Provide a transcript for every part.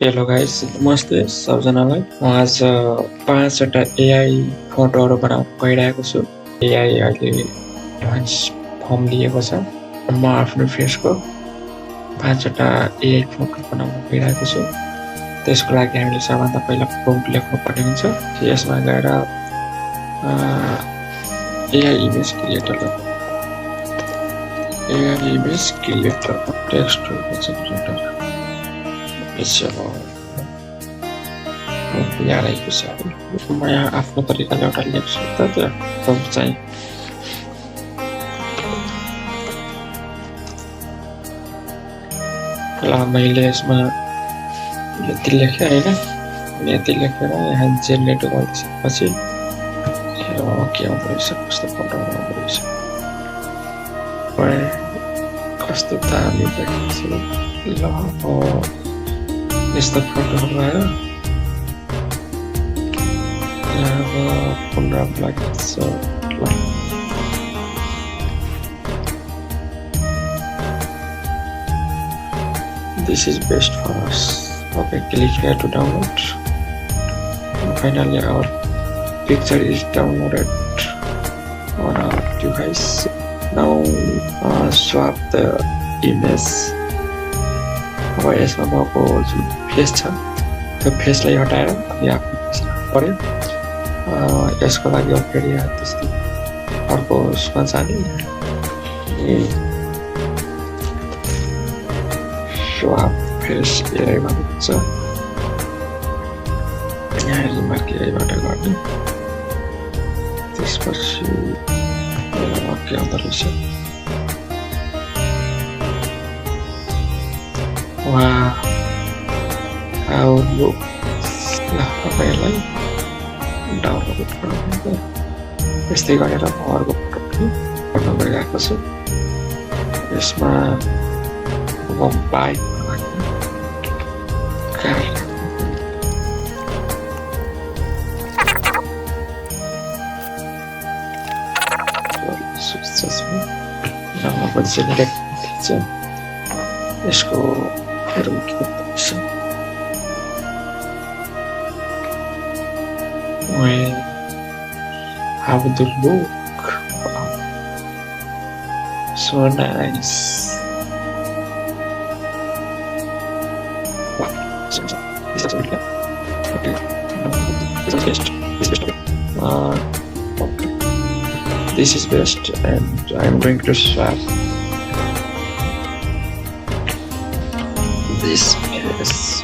Hello guys, नमस्ते सबजनालाई। म आज 5 वटा एआई फोटोहरू बनाउन गइरहेको छु। एआई अहिले एडभान्स फर्म लिएको छ। म आफ्नो फेसको 5 वटा एआई फोटो बनाउन गइरहेको छु। त्यसको लागि हामीले सबभन्दा पहिला प्रम्प्ट लेख्नुपर्ने हुन्छ। यसमा गएर एआई इमेज क्रिएटरलाई टेक्स्ट जेनरेटर याद आएको छ। म यहाँ आफ्नो तरिकाले एउटा लेख्छु त त्यो प्रम्प्ट चाहिँ ल मैले यसमा यति लेखेँ होइन, यति लेखेर यहाँ जेनेरेट गरिसकेपछि के आउँदो रहेछ, कस्तो फोटो आउँदो रहेछ, कस्तो दामी देखेको छु। ल यस्तो फोटोहरू आयो। अब पुनरावृत्ति लाग्छ। ल this is best for us. Okay, click here to download. And finally our picture is downloaded on our device. Now swap the image. अब यसमा भएको जुन फेस छ त्यो फेसलाई हटाएर यहाँ आफ्नो फेस पर्यो। यसको लागि फेरि त्यस्तै अर्को उसमा जाने swap face एआई भन्छ। यहाँ रिमार्क एआईबाट गर्ने। त्यसपछि के आउँदो रहेछ, how looks। ल तपाईँलाई डाउनलोड गर्नुहुन्छ। यस्तै गरेर म अर्को फोटो पनि पठाउन गइरहेको छु। यसमा म बाइक जेनेरेट थिन्छ। यसको how the look, so nice. Okay, this is best, and I'm going to swap this face.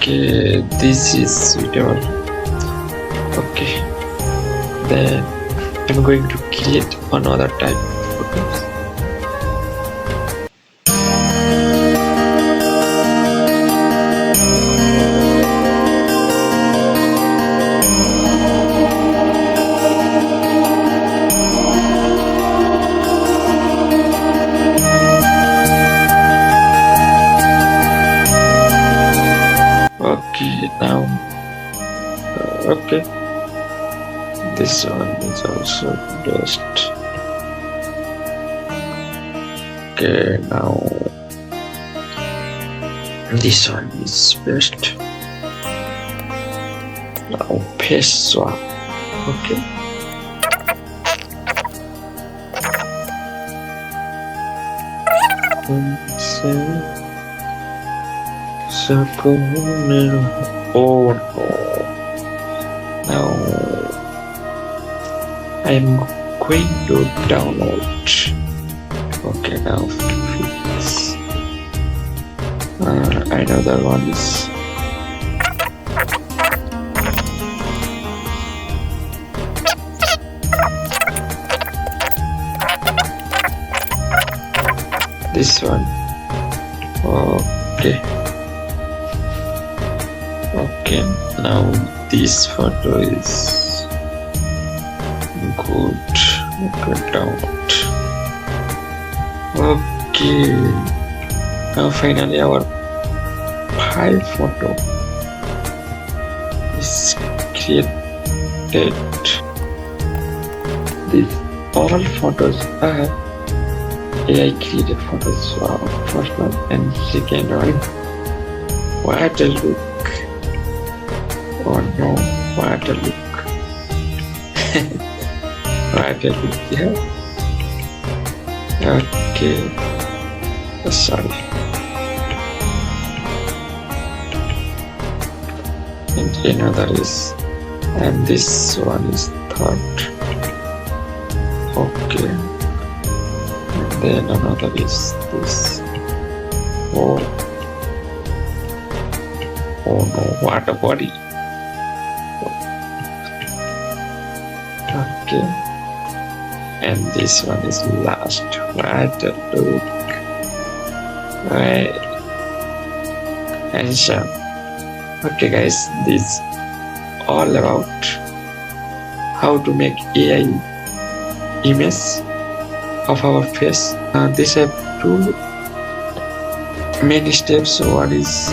Okay, this is suitable. Okay, then I'm going to create another type of photos. Okay, now okay, this one is also best. Okay, now this one is best. Now face swap. Okay, oh no. Now I'm going to download. Okay, now fix. Another one is this one. Okay, now this photo is good. Okay, download. Okay, now finally our file photo. created these all photos are AI created photos. Wow, first one and second one. What a look! Oh no, what a look! What a look! Yeah. Okay. Sorry. And another is, and this one is third. Okay. And then another is this. Oh. Oh no, what a body. Okay. And this one is last. What a look. Right. Handsome. Okay guys, this all about how to make AI image of our face. This have two main steps. One is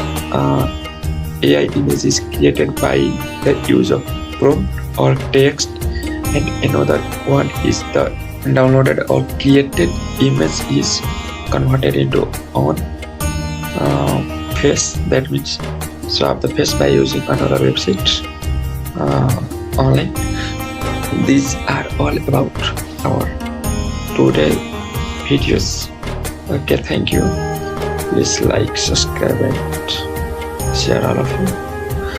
AI image is created by the use of prompt or text, and another one is the downloaded or created image is converted into on face. That means swap the face by using another website online. These are all about our today videos. Okay, thank you. Please like, subscribe and share all of you.